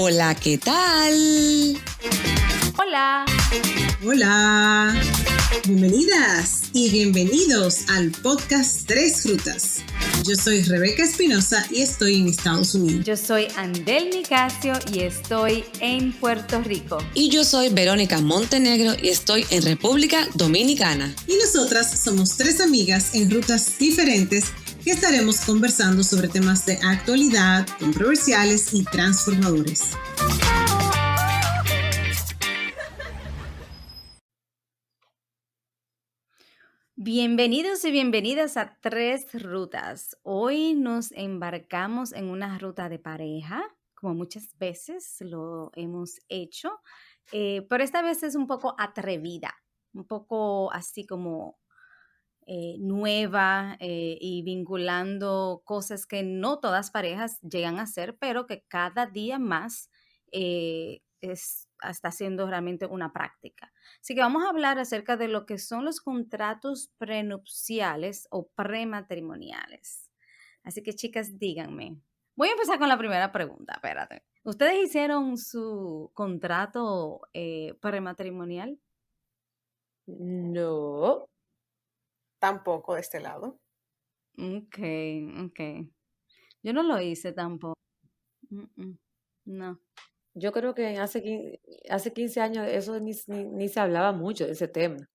Hola, ¿qué tal? Hola. Hola. Bienvenidas y bienvenidos al podcast Tres Frutas. Yo soy Rebeca Espinosa y estoy en Estados Unidos. Yo soy Andel Nicasio y estoy en Puerto Rico. Y yo soy Verónica Montenegro y estoy en República Dominicana. Y nosotras somos tres amigas en rutas diferentes que estaremos conversando sobre temas de actualidad, controversiales y transformadores. Bienvenidos y bienvenidas a Tres Rutas. Hoy nos embarcamos en una ruta de pareja, como muchas veces lo hemos hecho, pero esta vez es un poco atrevida, un poco así como nueva y vinculando cosas que no todas parejas llegan a hacer, pero que cada día más está siendo realmente una práctica. Así que vamos a hablar acerca de lo que son los contratos prenupciales o prematrimoniales. Así que chicas, díganme. Voy a empezar con la primera pregunta, espérate. ¿Ustedes hicieron su contrato prematrimonial? No, tampoco de este lado. Ok. Yo no lo hice tampoco. No. Yo creo que hace 15 años eso ni se hablaba mucho de ese tema.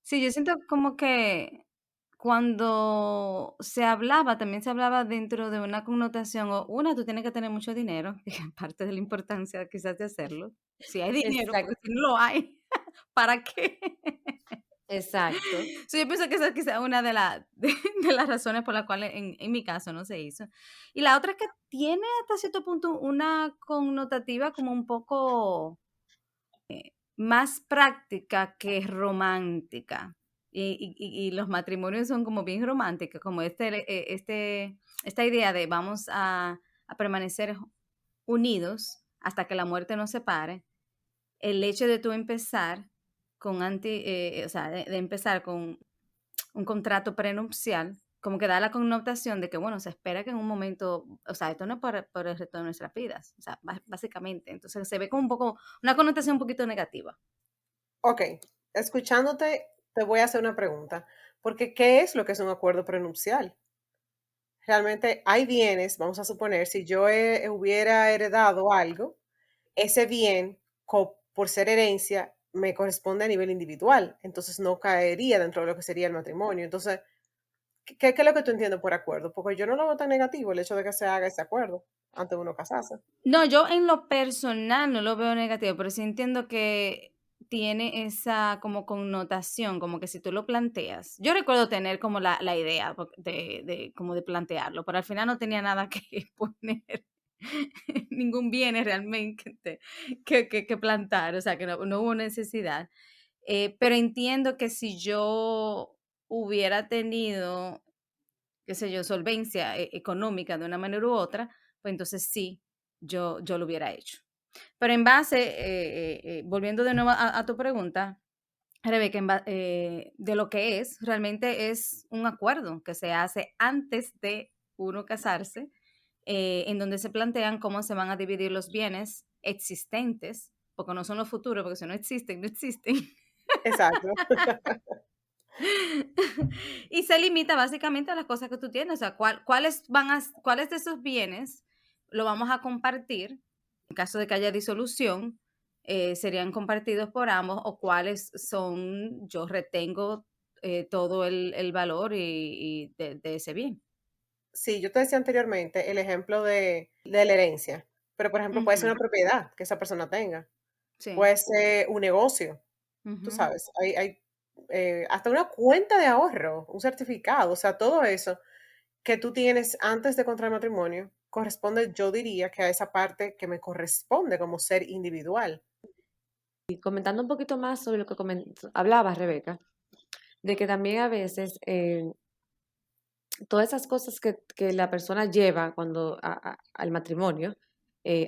Sí, yo siento como que cuando se hablaba, también se hablaba dentro de una connotación, o una, tú tienes que tener mucho dinero, que es parte de la importancia quizás de hacerlo. Si hay dinero, Exacto, porque si no lo hay, ¿para qué? exacto. So, yo pienso que esa es quizás una de las razones por las cuales en mi caso no se hizo. Y la otra es que tiene hasta cierto punto una connotativa como un poco más práctica que romántica. Y los matrimonios son como bien románticos, como esta idea de vamos a permanecer unidos hasta que la muerte nos separe. El hecho de tú empezar o sea, de empezar con un contrato prenupcial, como que da la connotación de que, bueno, se espera que en un momento, o sea, esto no es por el resto de nuestras vidas, o sea, básicamente. Entonces se ve como un poco, una connotación un poquito negativa. Ok, escuchándote, te voy a hacer una pregunta, porque ¿qué es lo que es un acuerdo prenupcial? Realmente hay bienes, vamos a suponer, si yo hubiera heredado algo, ese bien, por ser herencia, me corresponde a nivel individual, entonces no caería dentro de lo que sería el matrimonio. Entonces, ¿qué es lo que tú entiendes por acuerdo? Porque yo no lo veo tan negativo el hecho de que se haga ese acuerdo antes de uno casarse. No, yo en lo personal no lo veo negativo, pero sí entiendo que tiene esa como connotación, como que si tú lo planteas. Yo recuerdo tener como la idea como de plantearlo, pero al final no tenía nada que poner, ningún bien realmente que plantar, o sea, que no hubo necesidad. Pero entiendo que si yo hubiera tenido, qué sé yo, solvencia económica de una manera u otra, pues entonces sí, yo lo hubiera hecho. Pero en base, volviendo de nuevo a tu pregunta, Rebeca, de lo que realmente es un acuerdo que se hace antes de uno casarse, en donde se plantean cómo se van a dividir los bienes existentes, porque no son los futuros, porque si no existen, no existen. Exacto. Y se limita básicamente a las cosas que tú tienes, o sea, cuáles de esos bienes lo vamos a compartir en caso de que haya disolución, serían compartidos por ambos, o cuáles son, yo retengo todo el valor y de ese bien. Sí, yo te decía anteriormente el ejemplo de la herencia, pero por ejemplo puede ser Ujú, una propiedad que esa persona tenga, sí. puede ser un negocio, tú Ujú. sabes, hay hasta una cuenta de ahorro, un certificado, o sea, todo eso que tú tienes antes de contraer matrimonio corresponde, yo diría, que a esa parte que me corresponde como ser individual. Y comentando un poquito más sobre lo que hablabas, Rebeca, de que también a veces todas esas cosas que la persona lleva al matrimonio,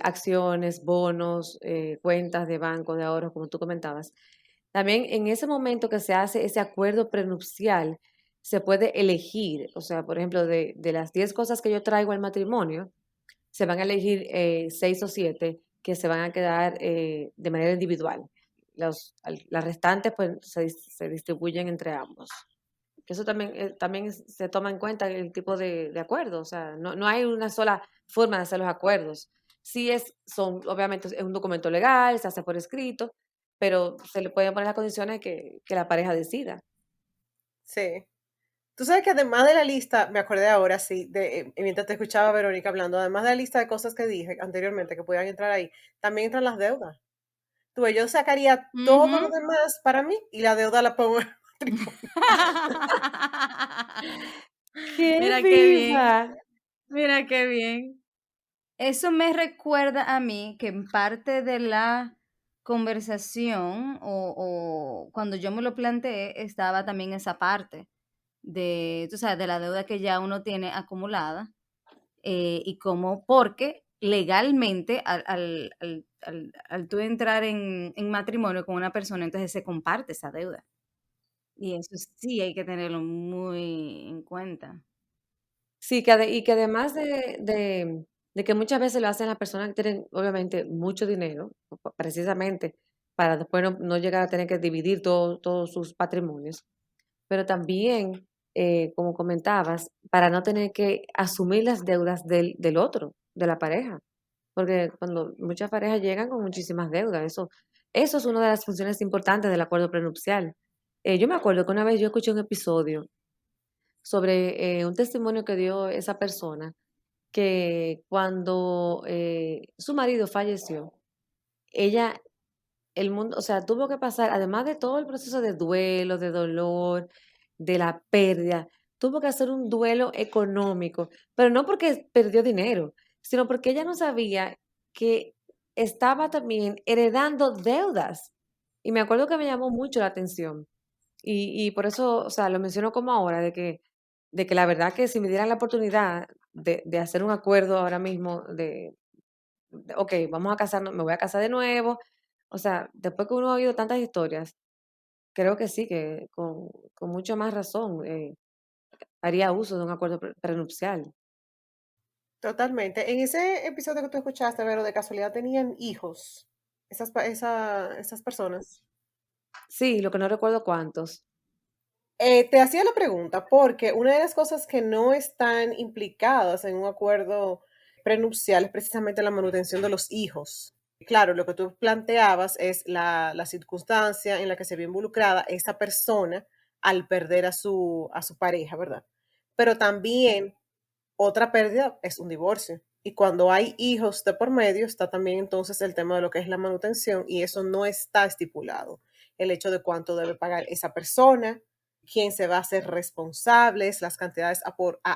acciones, bonos, cuentas de banco, de ahorros, como tú comentabas, también en ese momento que se hace ese acuerdo prenupcial, se puede elegir, o sea, por ejemplo, de las 10 cosas que yo traigo al matrimonio, se van a elegir 6 o 7 que se van a quedar de manera individual. Las restantes pues se distribuyen entre ambos. Que eso también se toma en cuenta el tipo de acuerdo, o sea, no hay una sola forma de hacer los acuerdos. Sí obviamente es un documento legal, se hace por escrito, pero se le pueden poner las condiciones que la pareja decida. Sí. Tú sabes que además de la lista, me acordé ahora, sí, mientras te escuchaba Verónica hablando, además de la lista de cosas que dije anteriormente que podían entrar ahí, también entran las deudas. Tú ves, yo sacaría todo lo demás para mí y la deuda la pongo en el matrimonio. ¡Qué Mira qué bien, viva! mira qué bien. Eso me recuerda a mí que en parte de la conversación o cuando yo me lo planteé estaba también esa parte de, tú sabes, de la deuda que ya uno tiene acumulada y cómo, porque legalmente al tú entrar en matrimonio con una persona, entonces se comparte esa deuda. Y eso sí hay que tenerlo muy en cuenta. Sí, y que además de que muchas veces lo hacen las personas que tienen, obviamente, mucho dinero, precisamente para después no llegar a tener que dividir todos sus patrimonios, pero también, como comentabas, para no tener que asumir las deudas del otro, de la pareja, porque cuando muchas parejas llegan con muchísimas deudas, eso es una de las funciones importantes del acuerdo prenupcial. Yo me acuerdo que una vez yo escuché un episodio sobre un testimonio que dio esa persona, que cuando su marido falleció, ella, el mundo, o sea, tuvo que pasar, además de todo el proceso de duelo, de dolor, de la pérdida, tuvo que hacer un duelo económico, pero no porque perdió dinero, sino porque ella no sabía que estaba también heredando deudas. Y me acuerdo que me llamó mucho la atención. Y por eso, o sea, lo menciono como ahora, de que la verdad que si me dieran la oportunidad de hacer un acuerdo ahora mismo ok, vamos a casarnos, me voy a casar de nuevo. O sea, después que uno ha oído tantas historias, creo que sí, que con mucha más razón haría uso de un acuerdo prenupcial. Totalmente. En ese episodio que tú escuchaste, Vero, de casualidad tenían hijos, esas personas. Sí, lo que no recuerdo cuántos. Te hacía la pregunta porque una de las cosas que no están implicadas en un acuerdo prenupcial es precisamente la manutención de los hijos. Claro, lo que tú planteabas es la circunstancia en la que se ve involucrada esa persona al perder a su pareja, ¿verdad? Pero también otra pérdida es un divorcio. Y cuando hay hijos de por medio, está también entonces el tema de lo que es la manutención y eso no está estipulado. El hecho de cuánto debe pagar esa persona, quién se va a hacer responsables, las cantidades a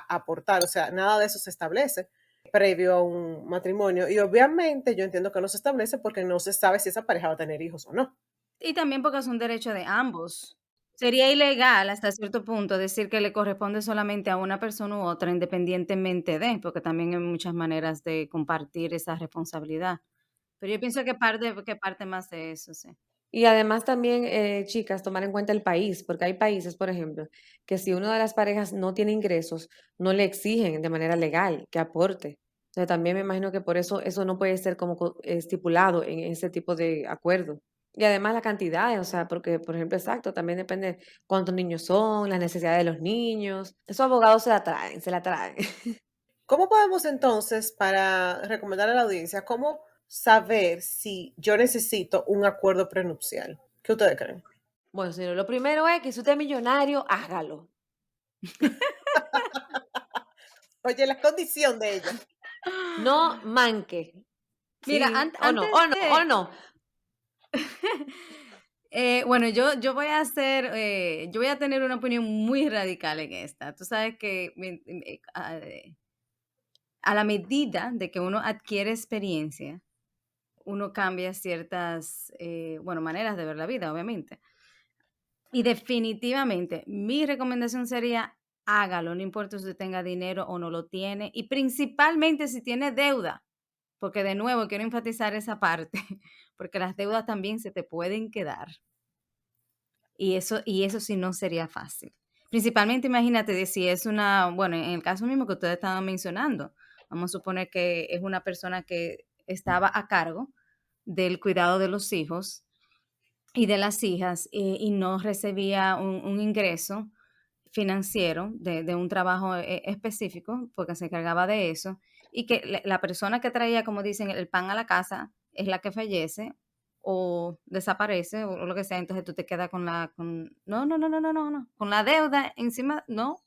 aportar, o sea, nada de eso se establece previo a un matrimonio. Y obviamente yo entiendo que no se establece porque no se sabe si esa pareja va a tener hijos o no. Y también porque es un derecho de ambos. Sería ilegal hasta cierto punto decir que le corresponde solamente a una persona u otra, independientemente de, porque también hay muchas maneras de compartir esa responsabilidad. Pero yo pienso que parte más de eso, sí. Y además también, chicas, tomar en cuenta el país, porque hay países, por ejemplo, que si una de las parejas no tiene ingresos, no le exigen de manera legal que aporte. Entonces también me imagino que por eso no puede ser como estipulado en ese tipo de acuerdo. Y además la cantidad, o sea, porque, por ejemplo, exacto, también depende cuántos niños son, las necesidades de los niños. Esos abogados se la traen. ¿Cómo podemos entonces, para recomendar a la audiencia, cómo saber si yo necesito un acuerdo prenupcial? ¿Qué ustedes creen? Bueno, señor, lo primero es que si usted es millonario, hágalo. Oye, la condición de ella. No manque. Mira, Sí, o no, antes o no, o de, no. bueno, yo voy a hacer, yo voy a tener una opinión muy radical en esta. Tú sabes que a la medida de que uno adquiere experiencia, uno cambia ciertas, bueno, maneras de ver la vida, obviamente. Y definitivamente, mi recomendación sería hágalo, no importa si usted tenga dinero o no lo tiene, y principalmente si tiene deuda, porque de nuevo quiero enfatizar esa parte, porque las deudas también se te pueden quedar. Y eso sí no sería fácil. Principalmente imagínate de si es una, bueno, en el caso mismo que ustedes estaban mencionando, Vamos a suponer que es una persona que estaba a cargo del cuidado de los hijos y de las hijas y no recibía un ingreso financiero de un trabajo específico porque se encargaba de eso y que la persona que traía, como dicen, el pan a la casa es la que fallece o desaparece o lo que sea, entonces tú te quedas con con la deuda encima, no.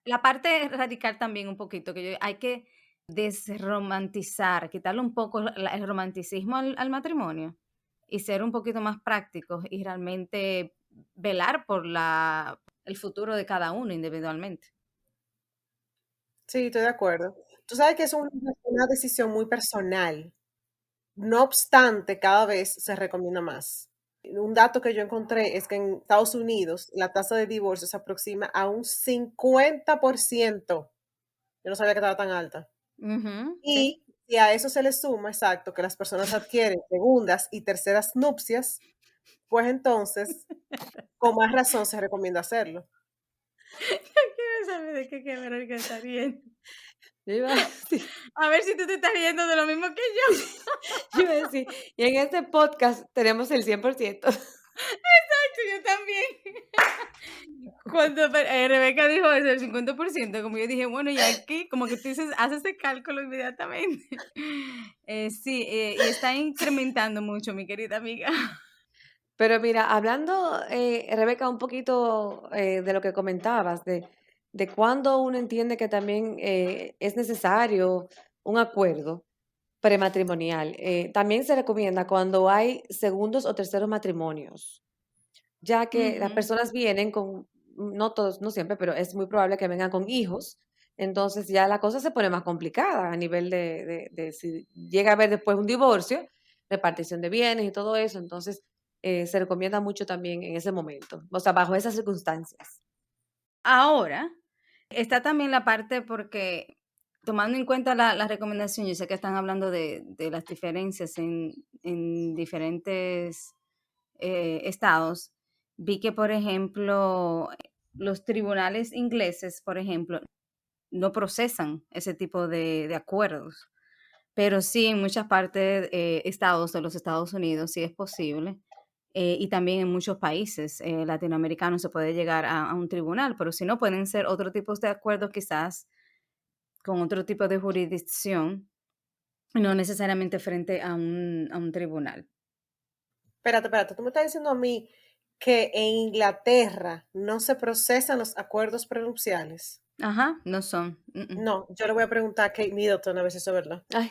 La parte radical también un poquito, que hay que desromantizar, quitarle un poco el romanticismo al matrimonio y ser un poquito más prácticos y realmente velar por el futuro de cada uno individualmente. Sí, estoy de acuerdo. Tú sabes que es una decisión muy personal. No obstante, cada vez se recomienda más. Un dato que yo encontré es que en Estados Unidos la tasa de divorcio se aproxima a un 50%. Yo no sabía que estaba tan alta. Sí. Y si a eso se le suma, exacto, que las personas adquieren segundas y terceras nupcias, pues entonces, con más razón se recomienda hacerlo. Quiero saber de qué Verónica está riendo. Yo iba a decir, A ver si tú te estás riendo de lo mismo que yo. yo iba a decir, y en este podcast tenemos el 100%. Yo también. Cuando Rebeca dijo eso, el 50%, como yo dije, bueno, y aquí, como que tú dices, haces ese cálculo inmediatamente. Sí, y está incrementando mucho, mi querida amiga. Pero mira, hablando, Rebeca, un poquito de lo que comentabas, de cuándo uno entiende que también es necesario un acuerdo prematrimonial. También se recomienda cuando hay segundos o terceros matrimonios, ya que las personas vienen con, no todos, no siempre, pero es muy probable que vengan con hijos. Entonces ya la cosa se pone más complicada a nivel de si llega a haber después un divorcio, repartición de bienes y todo eso. Entonces se recomienda mucho también en ese momento, o sea, bajo esas circunstancias. Ahora, está también la parte porque, tomando en cuenta la recomendación, yo sé que están hablando de las diferencias en diferentes estados. Vi que, por ejemplo, los tribunales ingleses, por ejemplo, no procesan ese tipo de acuerdos, pero sí en muchas partes, estados de los Estados Unidos sí es posible. Y también en muchos países latinoamericanos se puede llegar a un tribunal, pero si no, pueden ser otro tipo de acuerdos quizás con otro tipo de jurisdicción, no necesariamente frente a un tribunal. Espérate, tú me estás diciendo a mí que en Inglaterra no se procesan los acuerdos prenupciales. Ajá, no son. No, yo le voy a preguntar a Kate Middleton a ver si eso es verdad. Ay,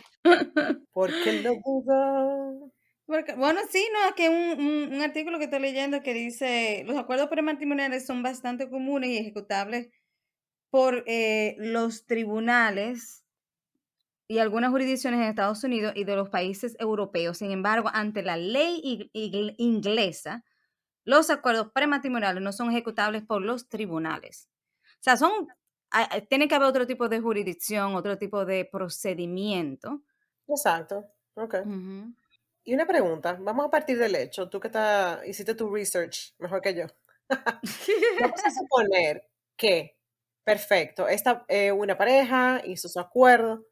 Porque lo dudo. Bueno, sí, no, aquí un artículo que estoy leyendo que dice, los acuerdos prematrimoniales son bastante comunes y ejecutables por los tribunales y algunas jurisdicciones en Estados Unidos y de los países europeos. Sin embargo, ante la ley inglesa, los acuerdos prematrimoniales no son ejecutables por los tribunales. O sea, tiene que haber otro tipo de jurisdicción, otro tipo de procedimiento. Exacto. Ok. Ujú. Y una pregunta, vamos a partir del hecho, tú que hiciste tu research mejor que yo. Vamos a suponer que, perfecto, esta una pareja hizo su acuerdo,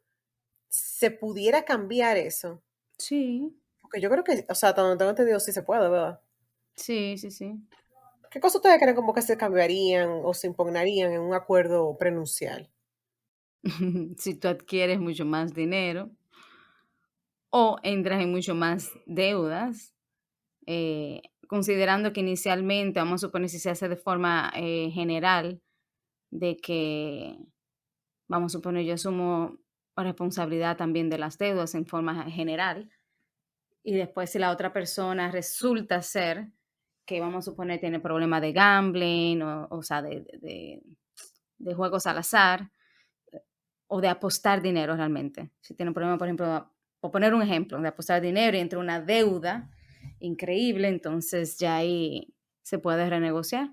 ¿se pudiera cambiar eso? Sí, Porque yo creo que, o sea, hasta donde tengo entendido, sí se puede, ¿verdad? sí, sí, sí. ¿Qué cosas ustedes creen como que se cambiarían o se impugnarían en un acuerdo prenupcial? Si tú adquieres mucho más dinero o entras en mucho más deudas, considerando que inicialmente, vamos a suponer si se hace de forma general, de que, vamos a suponer, yo asumo responsabilidad también de las deudas en forma general, y después si la otra persona resulta ser que, vamos a suponer, tiene problemas de gambling o sea, de juegos al azar, o de apostar dinero realmente. Si tiene un problema, por ejemplo, por poner un ejemplo, de apostar dinero y entre una deuda increíble, entonces ya ahí se puede renegociar.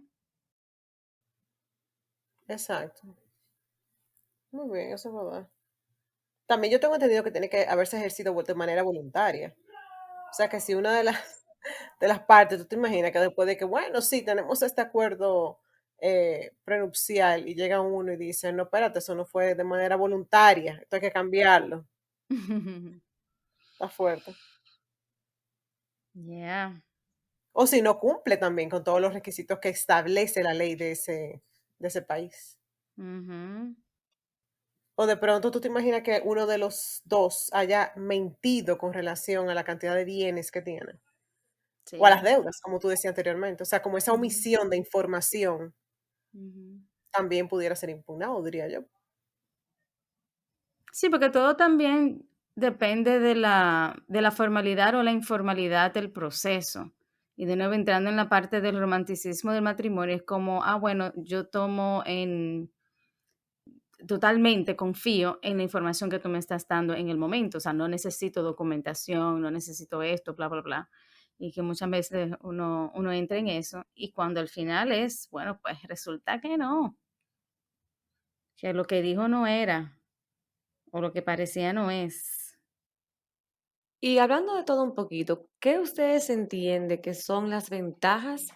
Exacto. Muy bien, eso es verdad. También yo tengo entendido que tiene que haberse ejercido de manera voluntaria. O sea, que si una de las partes, tú te imaginas que después de que, bueno, sí, tenemos este acuerdo prenupcial y llega uno y dice, no, espérate, eso no fue de manera voluntaria, esto hay que cambiarlo. Está fuerte. Yeah. O si no cumple también con todos los requisitos que establece la ley de ese país. Ujú. O de pronto tú te imaginas que uno de los dos haya mentido con relación a la cantidad de bienes que tiene. O a las Sí. deudas, como tú decías anteriormente. O sea, como esa Ujú, omisión de información ujú. también pudiera ser impugnado, diría yo. Sí, porque todo también depende de la formalidad o la informalidad del proceso. Y de nuevo, entrando en la parte del romanticismo del matrimonio, es como, bueno, yo tomo totalmente confío en la información que tú me estás dando en el momento. O sea, no necesito documentación, no necesito esto, bla, bla, bla. Y que muchas veces uno entra en eso y cuando al final es, bueno, pues resulta que no, que lo que dijo no era o lo que parecía no es. Y hablando de todo un poquito, ¿qué ustedes entienden que son las ventajas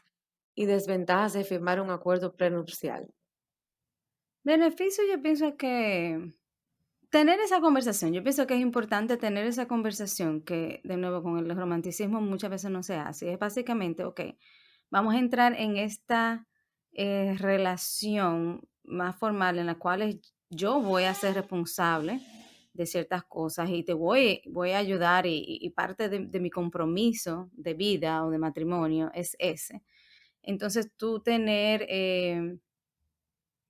y desventajas de firmar un acuerdo prenupcial? Beneficio, yo pienso que tener esa conversación, yo pienso que es importante tener esa conversación que, de nuevo, con el romanticismo muchas veces no se hace. Es básicamente, ok, vamos a entrar en esta relación más formal en la cual yo voy a ser responsable de ciertas cosas y voy a ayudar y parte de mi compromiso de vida o de matrimonio es ese. Entonces, tú tener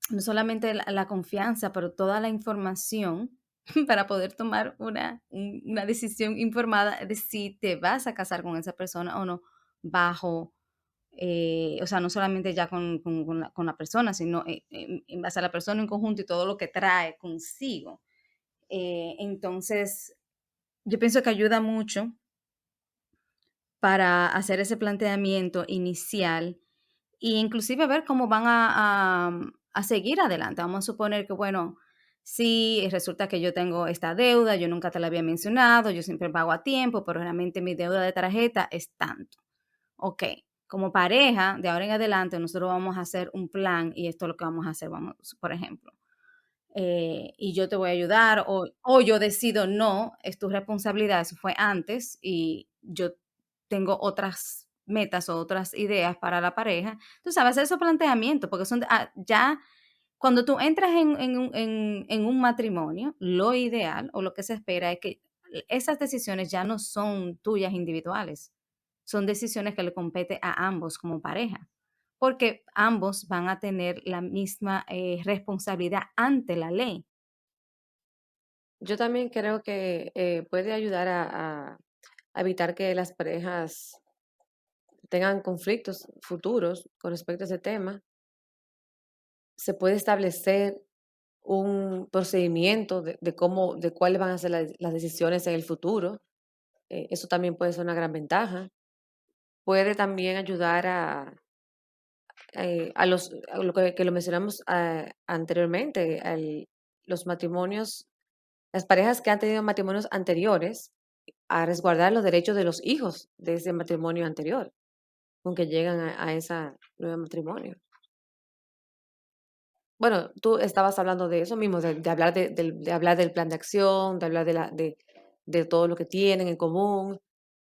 no solamente la confianza, pero toda la información para poder tomar una decisión informada de si te vas a casar con esa persona o no, bajo, o sea, no solamente ya con la persona, sino en base a la persona en conjunto y todo lo que trae consigo. Entonces, yo pienso que ayuda mucho para hacer ese planteamiento inicial e inclusive ver cómo van a seguir adelante. Vamos a suponer que, bueno, si resulta que yo tengo esta deuda, yo nunca te la había mencionado, yo siempre pago a tiempo, pero realmente mi deuda de tarjeta es tanto. Ok, como pareja, de ahora en adelante, nosotros vamos a hacer un plan y esto es lo que vamos a hacer, vamos, por ejemplo. Y yo te voy a ayudar o yo decido no, es tu responsabilidad, eso fue antes y yo tengo otras metas o otras ideas para la pareja. Tú sabes, hacer esos planteamientos, porque son ya cuando tú entras en un matrimonio, lo ideal o lo que se espera es que esas decisiones ya no son tuyas individuales, son decisiones que le compete a ambos como pareja porque ambos van a tener la misma responsabilidad ante la ley. Yo también creo que puede ayudar a evitar que las parejas tengan conflictos futuros con respecto a ese tema. Se puede establecer un procedimiento de cuáles van a ser las decisiones en el futuro. Eso también puede ser una gran ventaja. Puede también ayudar a lo que lo mencionamos anteriormente, los matrimonios, las parejas que han tenido matrimonios anteriores, a resguardar los derechos de los hijos de ese matrimonio anterior, con que llegan a ese nuevo matrimonio. Bueno, tú estabas hablando de eso mismo, de hablar de hablar del plan de acción, de hablar de todo lo que tienen en común.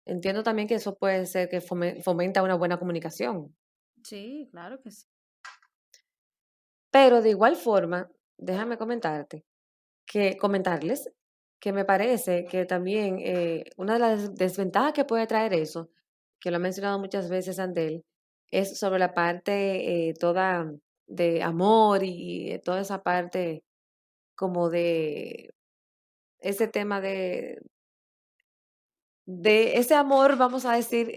Entiendo también que eso puede ser que fomenta una buena comunicación. Sí, claro que sí. Pero de igual forma, déjame comentarles que me parece que también una de las desventajas que puede traer eso, que lo ha mencionado muchas veces Andel, es sobre la parte toda de amor y toda esa parte como de ese tema de ese amor, vamos a decir,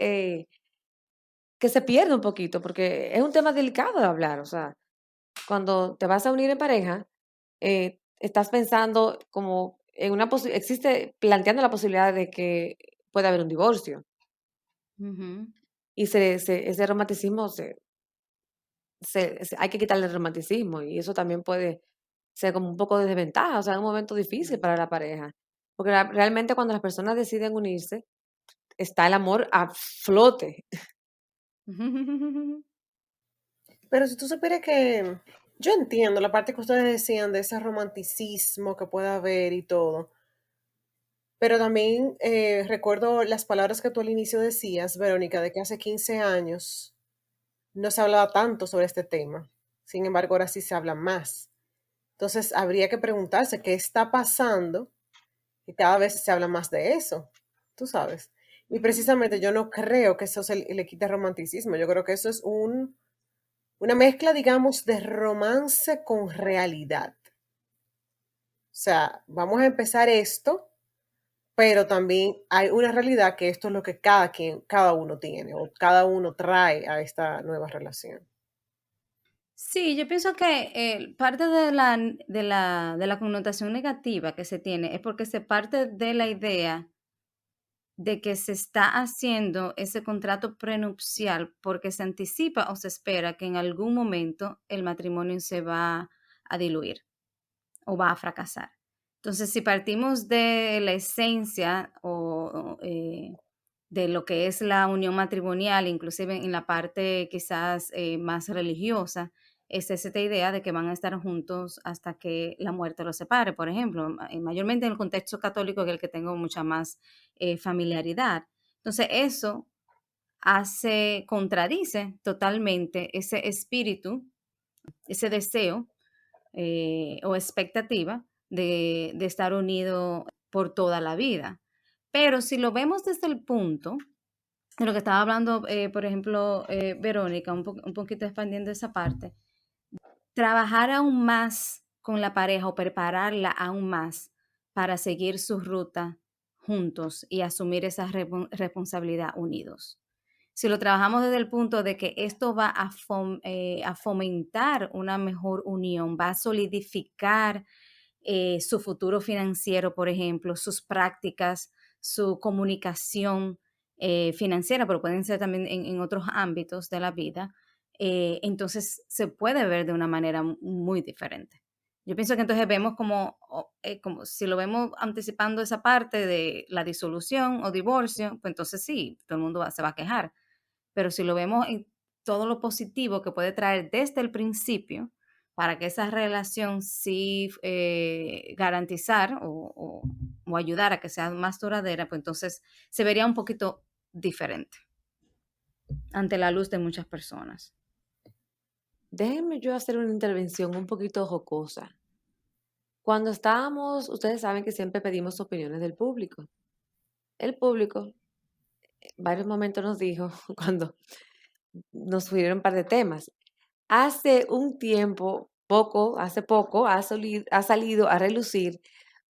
que se pierde un poquito, porque es un tema delicado de hablar, o sea, cuando te vas a unir en pareja, estás pensando como en existe planteando la posibilidad de que pueda haber un divorcio Ujú. y ese romanticismo hay que quitarle el romanticismo y eso también puede ser como un poco de desventaja, o sea, es un momento difícil para la pareja, porque realmente cuando las personas deciden unirse, está el amor a flote. Pero si tú supieras que yo entiendo la parte que ustedes decían de ese romanticismo que puede haber y todo, pero también recuerdo las palabras que tú al inicio decías, Verónica, de que hace 15 años no se hablaba tanto sobre este tema. Sin embargo, ahora sí se habla más. Entonces, habría que preguntarse qué está pasando y cada vez se habla más de eso, tú sabes. Y precisamente yo no creo que eso le quite romanticismo. Yo creo que eso es una mezcla, digamos, de romance con realidad. O sea, vamos a empezar esto, pero también hay una realidad que esto es lo que cada uno tiene o cada uno trae a esta nueva relación. Sí, yo pienso que parte de la connotación negativa que se tiene es porque se parte de la idea de que se está haciendo ese contrato prenupcial porque se anticipa o se espera que en algún momento el matrimonio se va a diluir o va a fracasar. Entonces, si partimos de la esencia de lo que es la unión matrimonial, inclusive en la parte quizás más religiosa, es esta idea de que van a estar juntos hasta que la muerte los separe, por ejemplo, mayormente en el contexto católico, que es el que tengo mucha más familiaridad. Entonces, eso contradice totalmente ese espíritu, ese deseo o expectativa de estar unido por toda la vida. Pero si lo vemos desde el punto de lo que estaba hablando, por ejemplo, Verónica, un poquito expandiendo esa parte, trabajar aún más con la pareja o prepararla aún más para seguir su ruta juntos y asumir esa responsabilidad unidos. Si lo trabajamos desde el punto de que esto va a fomentar una mejor unión, va a solidificar su futuro financiero, por ejemplo, sus prácticas, su comunicación financiera, pero pueden ser también en otros ámbitos de la vida, entonces se puede ver de una manera muy diferente. Yo pienso que entonces vemos como si lo vemos anticipando esa parte de la disolución o divorcio, pues entonces sí, todo el mundo se va a quejar. Pero si lo vemos en todo lo positivo que puede traer desde el principio, para que esa relación sí garantizar o ayudar a que sea más duradera, pues entonces se vería un poquito diferente ante la luz de muchas personas. Déjenme yo hacer una intervención un poquito jocosa. Cuando estábamos, ustedes saben que siempre pedimos opiniones del público. El público, en varios momentos nos dijo, cuando nos sugirieron un par de temas, hace un tiempo, hace poco, ha salido a relucir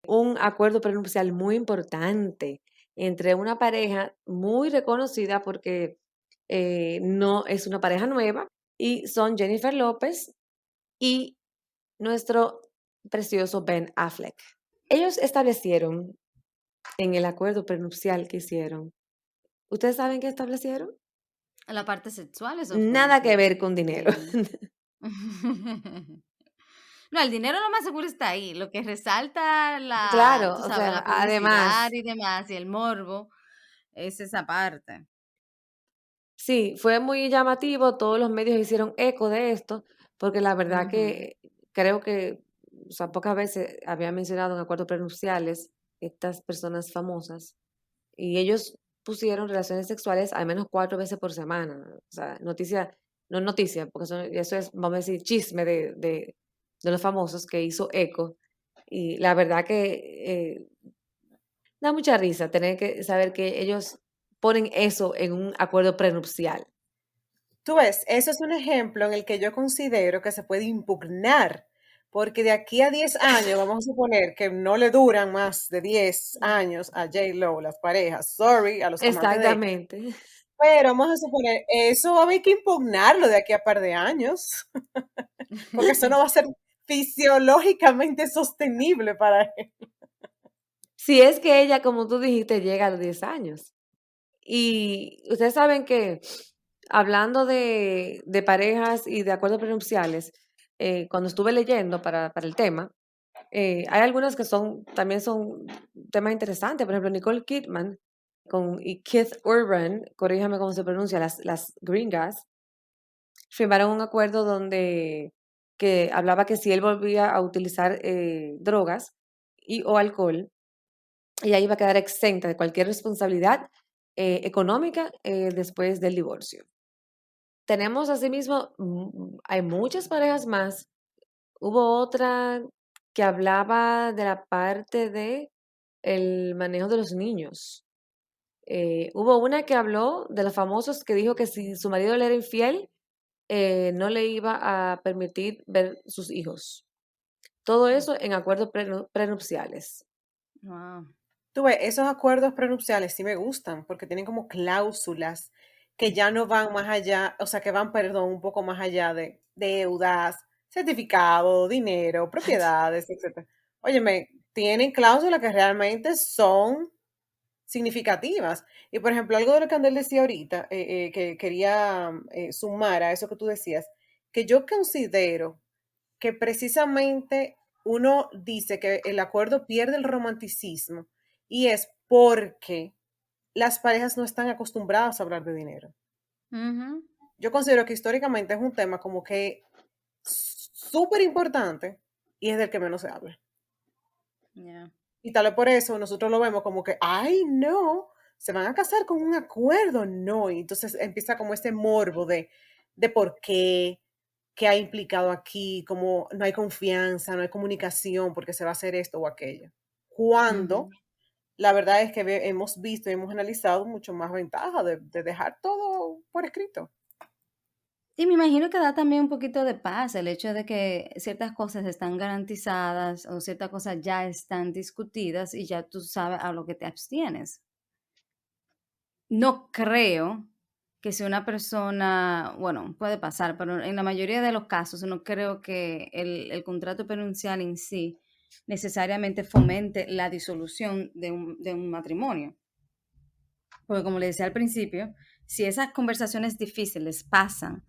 un acuerdo prenupcial muy importante entre una pareja muy reconocida porque no es una pareja nueva y son Jennifer López y nuestro precioso Ben Affleck. Ellos establecieron en el acuerdo prenupcial que hicieron, ¿ustedes saben qué establecieron? La parte sexual, eso fue Nada que ver con dinero. No, el dinero lo más seguro está ahí. Lo que resalta Claro, tú o sabes, sea, la publicidad además, y demás, y el morbo, es esa parte. sí, fue muy llamativo, todos los medios hicieron eco de esto, porque la verdad Ujú. que creo que, o sea, pocas veces había mencionado en acuerdos prenupciales estas personas famosas, y ellos pusieron relaciones sexuales al menos 4 veces por semana. O sea, noticia, no noticia, porque eso es, vamos a decir, chisme de los famosos que hizo eco. Y la verdad que da mucha risa tener que saber que ellos ponen eso en un acuerdo prenupcial. Tú ves, eso es un ejemplo en el que yo considero que se puede impugnar, porque de aquí a 10 años, vamos a suponer que no le duran más de 10 años a J-Lo, las parejas, sorry, a los amantes de ella, Exactamente. pero vamos a suponer, eso va a haber que impugnarlo de aquí a par de años, porque eso no va a ser fisiológicamente sostenible para él. Si es que ella, como tú dijiste, llega a los 10 años. Y ustedes saben que hablando de parejas y de acuerdos prenupciales, cuando estuve leyendo para el tema, hay algunas que también son temas interesantes. Por ejemplo, Nicole Kidman y Keith Urban, corríjame cómo se pronuncia, las gringas, firmaron un acuerdo donde que hablaba que si él volvía a utilizar drogas o alcohol, ella iba a quedar exenta de cualquier responsabilidad económica después del divorcio. Tenemos asimismo, hay muchas parejas más. Hubo otra que hablaba de la parte de el manejo de los niños. Hubo una que habló de los famosos que dijo que si su marido le era infiel, no le iba a permitir ver sus hijos. Todo eso en acuerdos prenupciales. Wow. Tú ves, esos acuerdos prenupciales sí me gustan porque tienen como cláusulas que ya no van más allá, o sea, que van, perdón, un poco más allá de deudas, certificado, dinero, propiedades, etc. Óyeme, tienen cláusulas que realmente son significativas. Y por ejemplo, algo de lo que Andel decía ahorita, que quería sumar a eso que tú decías, que yo considero que precisamente uno dice que el acuerdo pierde el romanticismo y es porque las parejas no están acostumbradas a hablar de dinero. Ujú. Yo considero que históricamente es un tema como que súper importante y es del que menos se habla. Yeah. Y tal vez por eso nosotros lo vemos como que, ay, no, se van a casar con un acuerdo, no. Y entonces empieza como ese morbo de por qué ha implicado aquí, como no hay confianza, no hay comunicación, porque se va a hacer esto o aquello. Cuando Ujú. la verdad es que hemos visto y hemos analizado mucho más ventaja de dejar todo por escrito. Y me imagino que da también un poquito de paz el hecho de que ciertas cosas están garantizadas o ciertas cosas ya están discutidas y ya tú sabes a lo que te abstienes. No creo que si una persona, bueno, puede pasar, pero en la mayoría de los casos no creo que el contrato prenupcial en sí necesariamente fomente la disolución de un matrimonio. Porque como le decía al principio, si esas conversaciones difíciles pasan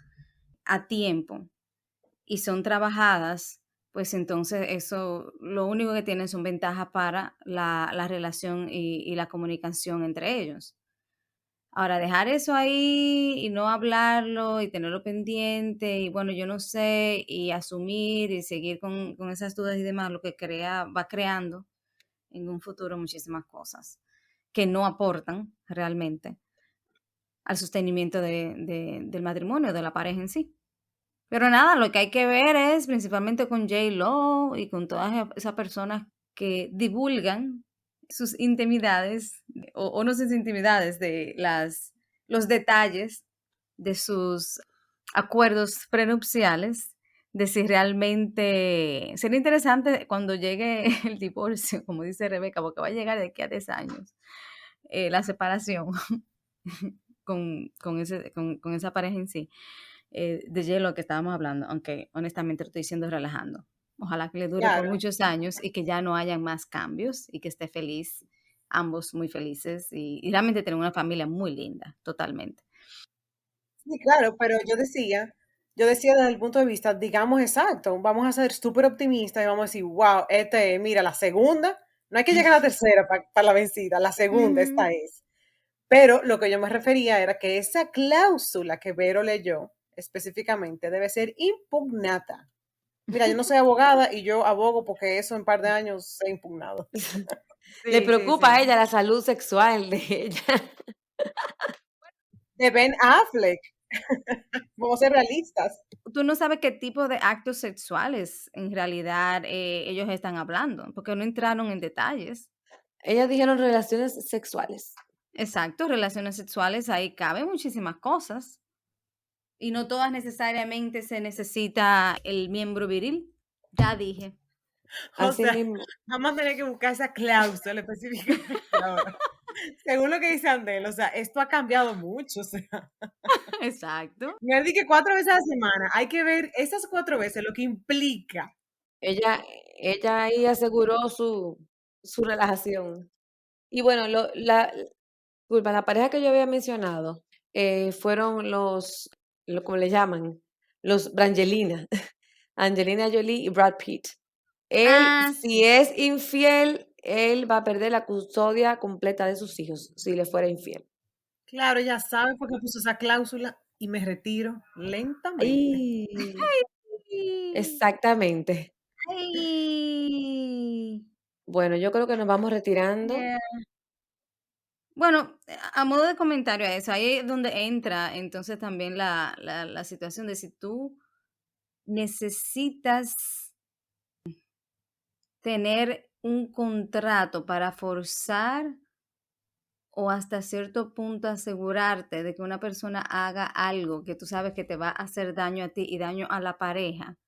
a tiempo y son trabajadas, pues entonces eso lo único que tienen son ventajas para la relación y la comunicación entre ellos. Ahora, dejar eso ahí y no hablarlo y tenerlo pendiente y bueno, yo no sé, y asumir y seguir con esas dudas y demás, lo que va creando en un futuro muchísimas cosas que no aportan realmente al sostenimiento del matrimonio, de la pareja en sí. Pero nada, lo que hay que ver es principalmente con J-Lo y con todas esas personas que divulgan sus intimidades o no sus intimidades, los detalles de sus acuerdos prenupciales, de si realmente sería interesante cuando llegue el divorcio, como dice Rebeca, porque va a llegar de aquí a 10 años, la separación con esa pareja en sí de hielo que estábamos hablando, aunque honestamente lo estoy diciendo relajando. Ojalá que le dure por Claro. muchos años y que ya no haya más cambios y que esté feliz, ambos muy felices y realmente tener una familia muy linda, totalmente. Sí, claro, pero yo decía desde el punto de vista, digamos exacto, vamos a ser súper optimistas y vamos a decir, wow, mira, la segunda, no hay que llegar a la tercera para la vencida, la segunda, Ujú. esta es. Pero lo que yo me refería era que esa cláusula que Vero leyó específicamente debe ser impugnata. Mira, yo no soy abogada y yo abogo porque eso en un par de años se ha impugnado. Le Sí, sí, preocupa a sí. ella la salud sexual de ella. De Ben Affleck, vamos a ser realistas. Tú no sabes qué tipo de actos sexuales en realidad ellos están hablando, porque no entraron en detalles. Ellas dijeron relaciones sexuales. Exacto, relaciones sexuales, ahí caben muchísimas cosas. Y no todas necesariamente se necesita el miembro viril. Ya dije. O Así sea, mismo. vamos a tener que buscar esa cláusula específicamente ahora. Según lo que dice Andel, o sea, esto ha cambiado mucho. O sea, Exacto. no es de que 4 veces a la semana, hay que ver esas 4 veces lo que implica. Ella, ella ahí aseguró su relajación. Y bueno, disculpa, la pareja que yo había mencionado fueron como le llaman, los Brangelina, Angelina Jolie y Brad Pitt. Él, Ah, si sí. es infiel, él va a perder la custodia completa de sus hijos si le fuera infiel. Claro, ella sabe por qué puso esa cláusula. y me retiro lentamente. Ay, exactamente. Ay. Bueno, yo creo que nos vamos retirando. Yeah. Bueno, a modo de comentario a eso, ahí es donde entra entonces también la situación de si tú necesitas tener un contrato para forzar o hasta cierto punto asegurarte de que una persona haga algo que tú sabes que te va a hacer daño a ti y daño a la pareja,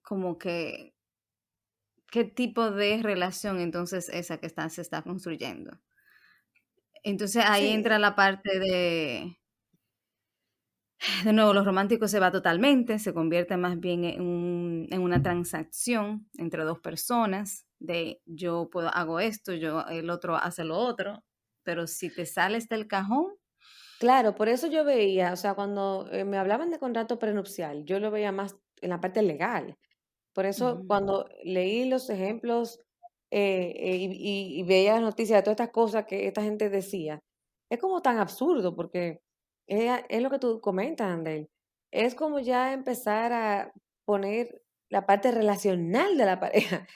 como que, ¿qué tipo de relación entonces esa que se está construyendo? Entonces ahí entra Sí, la parte de nuevo, lo romántico se va totalmente, se convierte más bien en una transacción entre dos personas, de yo hago esto, el otro hace lo otro, pero si te sales del cajón, Claro, por eso yo veía, o sea, cuando me hablaban de contrato prenupcial, yo lo veía más en la parte legal. Por eso ujú, cuando leí los ejemplos y veía las noticias de todas estas cosas que esta gente decía, es como tan absurdo porque es lo que tú comentas, Andel. Es como ya empezar a poner la parte relacional de la pareja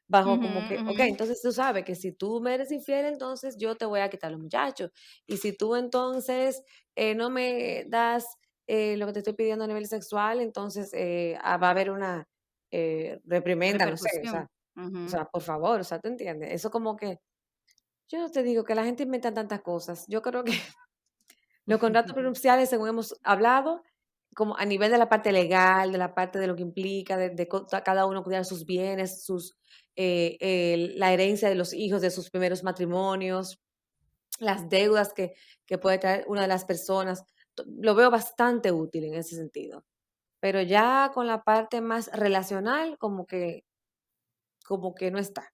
bajo ujú, como que, ok, ujú, entonces tú sabes que si tú me eres infiel, entonces yo te voy a quitar los muchachos. Y si tú entonces no me das lo que te estoy pidiendo a nivel sexual, entonces va a haber una reprimenda, no sé, repercusión. o Ujú. sea, por favor, o sea, ¿tú entiendes? Eso como que, yo no te digo que la gente inventa tantas cosas. Yo creo que los contratos prenupciales, según hemos hablado, como a nivel de la parte legal, de la parte de lo que implica, cada uno cuidar sus bienes, la herencia de los hijos de sus primeros matrimonios, las deudas que puede traer una de las personas, lo veo bastante útil en ese sentido. Pero ya con la parte más relacional, como que no está.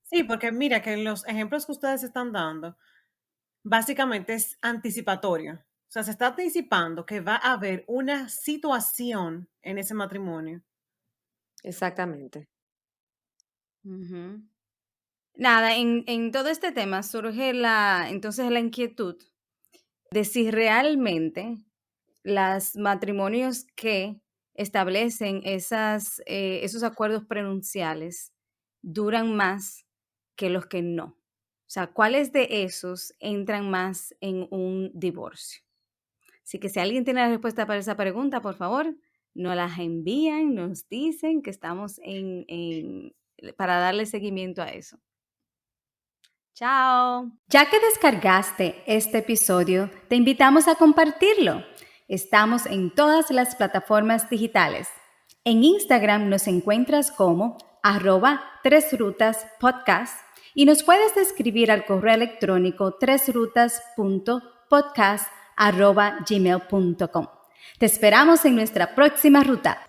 sí, porque mira que los ejemplos que ustedes están dando, básicamente es anticipatorio. O sea, se está anticipando que va a haber una situación en ese matrimonio. Exactamente. Ujú. Nada, en todo este tema surge entonces la inquietud de si realmente los matrimonios que establecen esos acuerdos prenupciales duran más que los que no. O sea, ¿cuáles de esos entran más en un divorcio? Así que si alguien tiene la respuesta para esa pregunta, por favor, nos las envían, nos dicen que estamos para darle seguimiento a eso. Chao. Ya que descargaste este episodio, te invitamos a compartirlo. Estamos en todas las plataformas digitales. En Instagram nos encuentras como @tresrutaspodcast y nos puedes escribir al correo electrónico tresrutas.podcast@gmail.com. Te esperamos en nuestra próxima ruta.